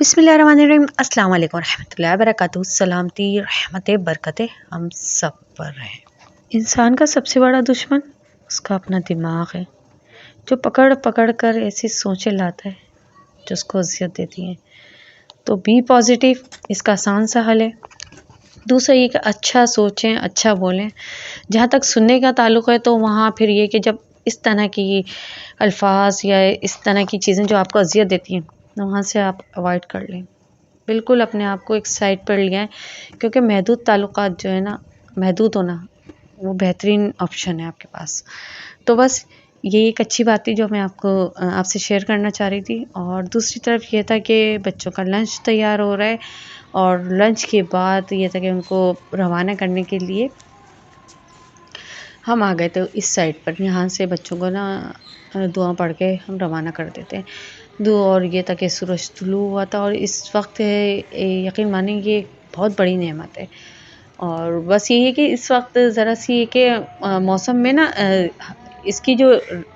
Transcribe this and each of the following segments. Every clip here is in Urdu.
بسم اللہ الرحمن الرحیم۔ السلام علیکم ورحمۃ اللہ وبرکاتہ۔ سلامتی رحمت برکتیں ہم سب پر رہیں۔ انسان کا سب سے بڑا دشمن اس کا اپنا دماغ ہے، جو پکڑ پکڑ کر ایسی سوچیں لاتا ہے جو اس کو اذیت دیتی ہیں۔ تو بی پازیٹیو اس کا آسان سا حل ہے۔ دوسرا یہ کہ اچھا سوچیں، اچھا بولیں۔ جہاں تک سننے کا تعلق ہے تو وہاں پھر یہ کہ جب اس طرح کی الفاظ یا اس طرح کی چیزیں جو آپ کو اذیت دیتی ہیں وہاں سے آپ اوائڈ کر لیں، بالکل اپنے آپ کو ایک سائڈ پر لے آئیں، کیونکہ محدود تعلقات جو ہے نا، محدود ہونا وہ بہترین آپشن ہے آپ کے پاس۔ تو بس یہ ایک اچھی بات تھی جو میں آپ سے شیئر کرنا چاہ رہی تھی۔ اور دوسری طرف یہ تھا کہ بچوں کا لنچ تیار ہو رہا ہے اور لنچ کے بعد یہ تھا کہ ان کو روانہ کرنے کے لیے ہم آ گئے تھے اس سائڈ پر، یہاں سے بچوں کو نا دعا پڑھ کے ہم روانہ کر دیتے ہیں اور یہ تھا کہ سورج طلوع ہوا تھا، اور اس وقت یقین مانیں یہ بہت بڑی نعمت ہے۔ اور بس یہی ہے کہ اس وقت ذرا سی یہ کہ موسم میں نا اس کی جو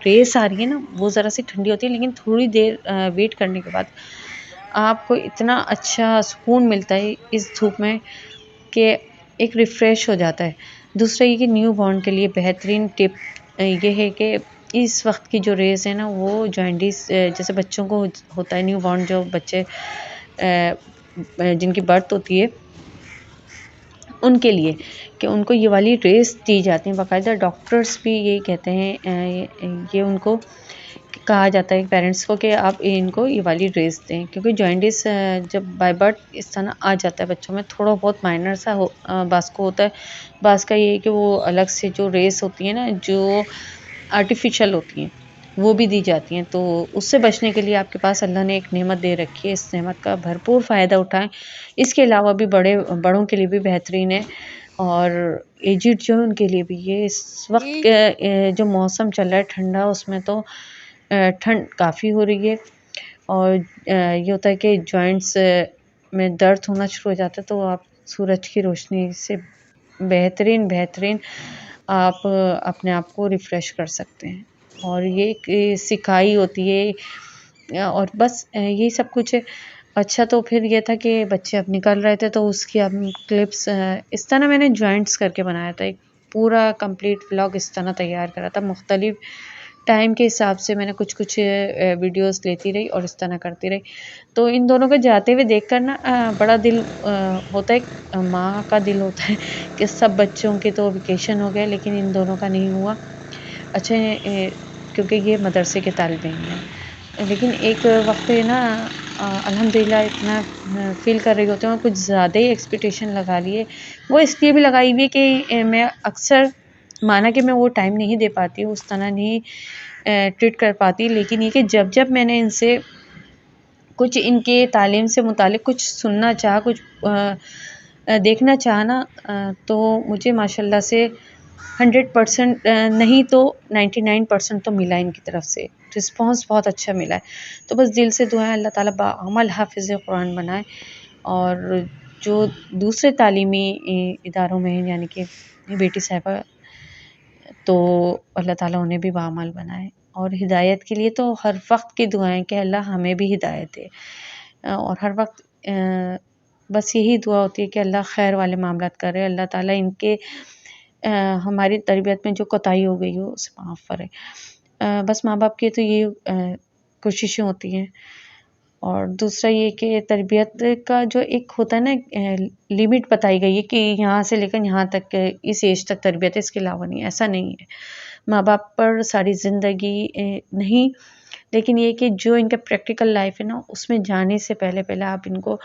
ریس آ رہی ہے نا وہ ذرا سی ٹھنڈی ہوتی ہے، لیکن تھوڑی دیر ویٹ کرنے کے بعد آپ کو اتنا اچھا سکون ملتا ہے اس دھوپ میں کہ ایک ریفریش ہو جاتا ہے۔ دوسرا یہ کہ نیو بورن کے لیے بہترین ٹپ یہ ہے کہ اس وقت کی جو ریز ہے نا وہ جوائنٹس جیسے بچوں کو ہوتا ہے، نیو بورن جو بچے جن کی برتھ ہوتی ہے ان کے لیے کہ ان کو یہ والی ریز دی جاتی ہیں، باقاعدہ ڈاکٹرز بھی یہی کہتے ہیں، یہ ان کو کہا جاتا ہے پیرنٹس کو کہ آپ ان کو یہ والی ریز دیں، کیونکہ جوائنٹس جب بائی برتھ اس طرح آ جاتا ہے بچوں میں، تھوڑا بہت مائنر سا بعض کو ہوتا ہے، بعض کا یہ ہے کہ وہ الگ سے جو ریز ہوتی ہیں نا جو آرٹیفیشل ہوتی ہیں وہ بھی دی جاتی ہیں۔ تو اس سے بچنے کے لیے آپ کے پاس اللہ نے ایک نعمت دے رکھی ہے، اس نعمت کا بھرپور فائدہ اٹھائیں۔ اس کے علاوہ بھی بڑوں کے لیے بھی بہترین ہے، اور ایجڈ جو ہے ان کے لیے بھی یہ اس وقت جو موسم چل رہا ہے ٹھنڈا، اس میں تو ٹھنڈ کافی ہو رہی ہے، اور یہ ہوتا ہے کہ جوائنٹس میں درد ہونا شروع ہو جاتا ہے، تو آپ سورج کی روشنی سے بہترین آپ اپنے آپ کو ریفریش کر سکتے ہیں، اور یہ ایک سکھائی ہوتی ہے، اور بس یہی سب کچھ ہے۔ اچھا تو پھر یہ تھا کہ بچے اب نکل رہے تھے تو اس کی اب کلپس اس طرح میں نے جوائنٹس کر کے بنایا تھا، ایک پورا کمپلیٹ ولاگ اس طرح تیار کرا تھا، مختلف ٹائم کے حساب سے میں نے کچھ ویڈیوز لیتی رہی اور اس طرح کرتی رہی۔ تو ان دونوں کو جاتے ہوئے دیکھ کر نا بڑا دل ہوتا ہے، ماں کا دل ہوتا ہے کہ سب بچوں کے تو ویکیشن ہو گئے لیکن ان دونوں کا نہیں ہوا۔ اچھا کیونکہ یہ مدرسے کے طالب علم ہیں، لیکن ایک وقت پہ نا الحمدللہ اتنا فیل کر رہی ہوتے ہیں اور کچھ زیادہ ہی ایکسپیکٹیشن لگا لیے، وہ اس لیے بھی لگائی ہوئی کہ میں اکثر مانا کہ میں وہ ٹائم نہیں دے پاتی، اس طرح نہیں ٹریٹ کر پاتی، لیکن یہ کہ جب میں نے ان سے کچھ ان کے تعلیم سے متعلق کچھ سننا چاہا، کچھ دیکھنا چاہا نا، تو مجھے ماشاءاللہ سے 100% نہیں تو 99% تو ملا ان کی طرف سے، رسپانس بہت اچھا ملا ہے۔ تو بس دل سے دعائیں اللہ تعالیٰ بعمل حافظ قرآن بنائے، اور جو دوسرے تعلیمی اداروں میں ہیں یعنی کہ بیٹی صاحبہ، تو اللہ تعالیٰ انہیں بھی بعمل بنائے، اور ہدایت کے لیے تو ہر وقت کی دعائیں کہ اللہ ہمیں بھی ہدایت دے، اور ہر وقت بس یہی دعا ہوتی ہے کہ اللہ خیر والے معاملات کرے، اللہ تعالیٰ ان کے ہماری تربیت میں جو کوتاہی ہو گئی ہو اسے معاف کرے۔ بس ماں باپ کی تو یہ کوششیں ہوتی ہیں، اور دوسرا یہ کہ تربیت کا جو ایک ہوتا ہے نا لمٹ بتائی گئی ہے کہ یہاں سے لے کر یہاں تک، اس ایج تک تربیت ہے، اس کے علاوہ نہیں، ایسا نہیں ہے۔ ماں باپ پر ساری زندگی نہیں، لیکن یہ کہ جو ان کا پریکٹیکل لائف ہے نا اس میں جانے سے پہلے آپ ان کو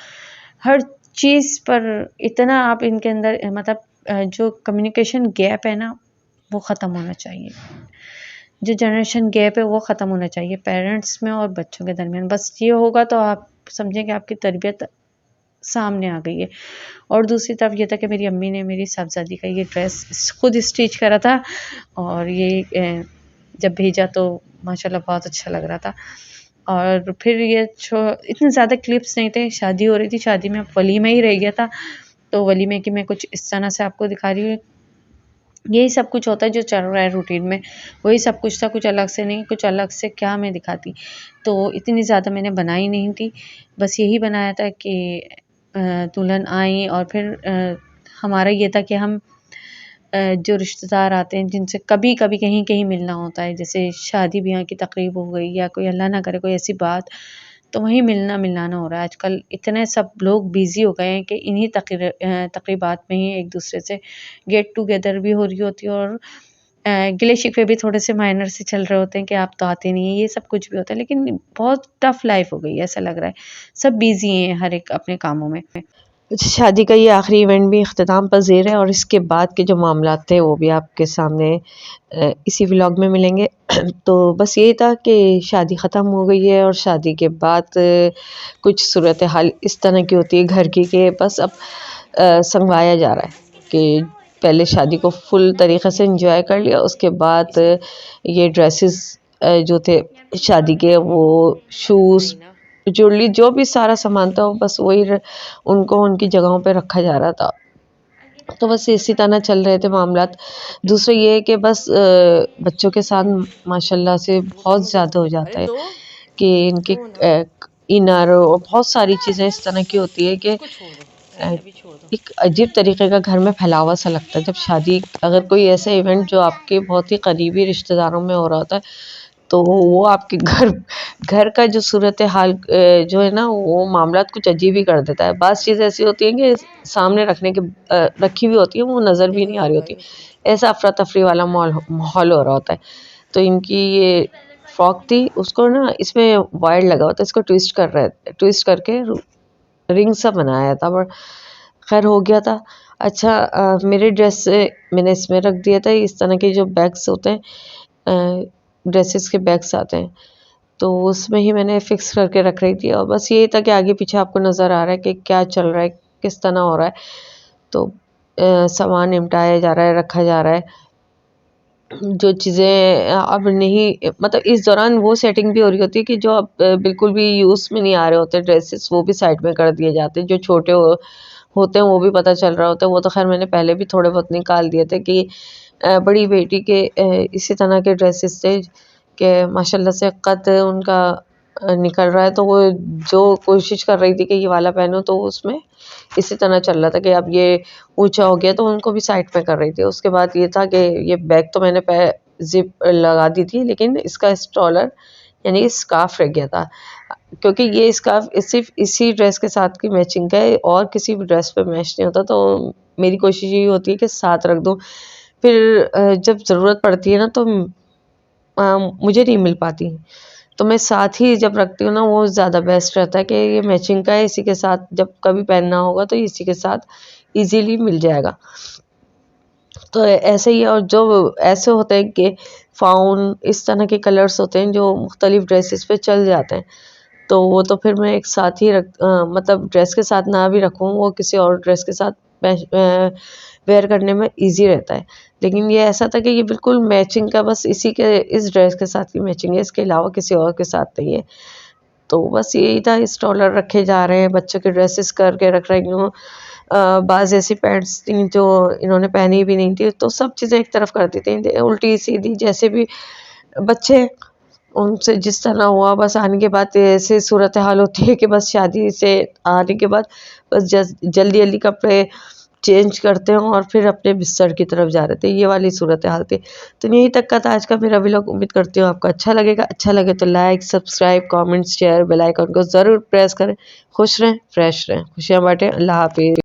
ہر چیز پر اتنا آپ ان کے اندر مطلب جو کمیونیکیشن گیپ ہے نا وہ ختم ہونا چاہیے، جو جنریشن گیپ ہے وہ ختم ہونا چاہیے پیرنٹس میں اور بچوں کے درمیان۔ بس یہ ہوگا تو آپ سمجھیں کہ آپ کی تربیت سامنے آ گئی ہے۔ اور دوسری طرف یہ تھا کہ میری امی نے میری صاحبزادی کا یہ ڈریس خود اسٹیچ کرا تھا، اور یہ جب بھیجا تو ماشاءاللہ بہت اچھا لگ رہا تھا۔ اور پھر یہ اتنے زیادہ کلپس نہیں تھے، شادی ہو رہی تھی، شادی میں ولیمہ ہی رہ گیا تھا، تو ولیمے کی میں کچھ اس طرح سے آپ کو دکھا رہی ہوں۔ یہی سب کچھ ہوتا ہے جو چل رہا ہے روٹین میں، وہی سب کچھ تھا، کچھ الگ سے نہیں، کچھ الگ سے کیا میں دکھاتی۔ تو اتنی زیادہ میں نے بنائی نہیں تھی، بس یہی بنایا تھا کہ دلہن آئیں، اور پھر ہمارا یہ تھا کہ ہم جو رشتہ دار آتے ہیں جن سے کبھی کبھی کہیں کہیں ملنا ہوتا ہے، جیسے شادی بیاہ کی تقریب ہو گئی یا کوئی اللہ نہ کرے کوئی ایسی بات، تو وہیں ملنا ملانا ہو رہا ہے۔ آج کل اتنے سب لوگ بیزی ہو گئے ہیں کہ انہی تقریبات میں ہی ایک دوسرے سے گیٹ ٹوگیدر بھی ہو رہی ہوتی ہے، اور گلے شکوے بھی تھوڑے سے مائنر سے چل رہے ہوتے ہیں کہ آپ تو آتے نہیں ہیں، یہ سب کچھ بھی ہوتا ہے، لیکن بہت ٹف لائف ہو گئی ہے، ایسا لگ رہا ہے سب بیزی ہیں ہر ایک اپنے کاموں میں۔ شادی کا یہ آخری ایونٹ بھی اختتام پذیر ہے، اور اس کے بعد کے جو معاملات تھے وہ بھی آپ کے سامنے اسی ولاگ میں ملیں گے۔ تو بس یہی تھا کہ شادی ختم ہو گئی ہے، اور شادی کے بعد کچھ صورتحال اس طرح کی ہوتی ہے گھر کی کہ بس اب سنگوایا جا رہا ہے کہ پہلے شادی کو فل طریقے سے انجوائے کر لیا، اس کے بعد یہ ڈریسز جو تھے شادی کے، وہ شوز، جویلری، جو بھی سارا سامان تھا بس وہی ان کو ان کی جگہوں پہ رکھا جا رہا تھا۔ تو بس اسی طرح چل رہے تھے معاملات۔ دوسرا یہ ہے کہ بس بچوں کے ساتھ ماشاءاللہ سے بہت زیادہ ہو جاتا ہے کہ ان کے انر اور بہت ساری چیزیں اس طرح کی ہوتی ہے کہ ایک عجیب طریقے کا گھر میں پھیلاوا سا لگتا ہے جب شادی، اگر کوئی ایسا ایونٹ جو آپ کے بہت ہی قریبی رشتہ داروں میں ہو رہا ہوتا ہے تو وہ آپ کے گھر کا جو صورتحال جو ہے نا وہ معاملات کچھ عجیب ہی کر دیتا ہے۔ بعض چیزیں ایسی ہوتی ہیں کہ سامنے رکھی ہوئی ہوتی ہیں، وہ نظر بھی نہیں آ رہی ہوتی، ایسا افراتفری والا ماحول ہو رہا ہوتا ہے۔ تو ان کی یہ فراک تھی، اس کو نا اس میں وائر لگا ہوتا ہے، اس کو ٹویسٹ کر کے رنگ سا بنایا تھا، اور خیر ہو گیا تھا۔ اچھا میرے ڈریس میں نے اس میں رکھ دیا تھا، اس طرح کے جو بیگس ہوتے ہیں ڈریسز کے بیگس آتے ہیں، تو اس میں ہی میں نے فکس کر کے رکھ رہی تھی، اور بس یہی تھا کہ آگے پیچھے آپ کو نظر آ رہا ہے کہ کیا چل رہا ہے، کس طرح ہو رہا ہے۔ تو سامان نمٹایا جا رہا ہے، رکھا جا رہا ہے، جو چیزیں اب نہیں، مطلب اس دوران وہ سیٹنگ بھی ہو رہی ہوتی ہے کہ جو اب بالکل بھی یوز میں نہیں آ رہے ہوتے ڈریسز، وہ بھی سائڈ میں کر دیے جاتے ہیں، جو چھوٹے ہوتے ہیں وہ بھی پتہ چل رہا ہوتا ہے، وہ تو خیر میں نے پہلے بھی تھوڑے بہت نکال دیے تھے کہ بڑی بیٹی کے اسی طرح کے ڈریسز تھے کہ ماشاءاللہ سے قد ان کا نکل رہا ہے، تو وہ جو کوشش کر رہی تھی کہ یہ والا پہنو، تو اس میں اسی طرح چل رہا تھا کہ اب یہ اونچا ہو گیا تو ان کو بھی سائڈ پہ کر رہی تھی۔ اس کے بعد یہ تھا کہ یہ بیگ تو میں نے زپ لگا دی تھی، لیکن اس کا اسٹالر یعنی اسکارف رہ گیا تھا، کیونکہ یہ اسکارف صرف اسی ڈریس کے ساتھ کی میچنگ کا ہے اور کسی بھی ڈریس پہ میچ نہیں ہوتا، تو میری کوشش یہی ہوتی ہے کہ ساتھ رکھ دوں، پھر جب ضرورت پڑتی ہے نا تو مجھے نہیں مل پاتی، تو میں ساتھ ہی جب رکھتی ہوں نا وہ زیادہ بیسٹ رہتا ہے کہ یہ میچنگ کا ہے، اسی کے ساتھ جب کبھی پہننا ہوگا تو اسی کے ساتھ ایزیلی مل جائے گا۔ تو ایسے ہی، اور جو ایسے ہوتے ہیں کہ فاؤن اس طرح کے کلرز ہوتے ہیں جو مختلف ڈریسز پہ چل جاتے ہیں، تو وہ تو پھر میں ایک ساتھ ہی مطلب ڈریس کے ساتھ نہ بھی رکھوں، وہ کسی اور ڈریس کے ساتھ ویئر کرنے میں ایزی رہتا ہے۔ لیکن یہ ایسا تھا کہ یہ بالکل میچنگ کا، بس اس ڈریس کے ساتھ کی میچنگ ہے، اس کے علاوہ کسی اور کے ساتھ نہیں ہے۔ تو بس یہی تھا، اسٹالر رکھے جا رہے ہیں، بچوں کے ڈریسز کر کے رکھ رہی ہوں، بعض ایسی پینٹس تھیں جو انہوں نے پہنی بھی نہیں تھی، تو سب چیزیں ایک طرف کر دی تھیں، الٹی سیدھی جیسے بھی بچے ان سے جس طرح ہوا، بس آنے کے بعد ایسے صورتحال ہوتی ہے کہ بس شادی سے آنے کے بعد بس جلدی جلدی کپڑے چینج کرتے ہیں اور پھر اپنے بستر کی طرف جا رہے تھے، یہ والی صورتحال تھی۔ تو یہیں تک کا تھا آج کا میرا ولاگ، امید کرتی ہوں آپ کو اچھا لگے گا، اچھا لگے تو like, subscribe, comment, share, bell icon کو ضرور پریس کریں۔ خوش رہیں، فریش رہیں، خوشیاں بانٹیں۔ اللہ حافظ۔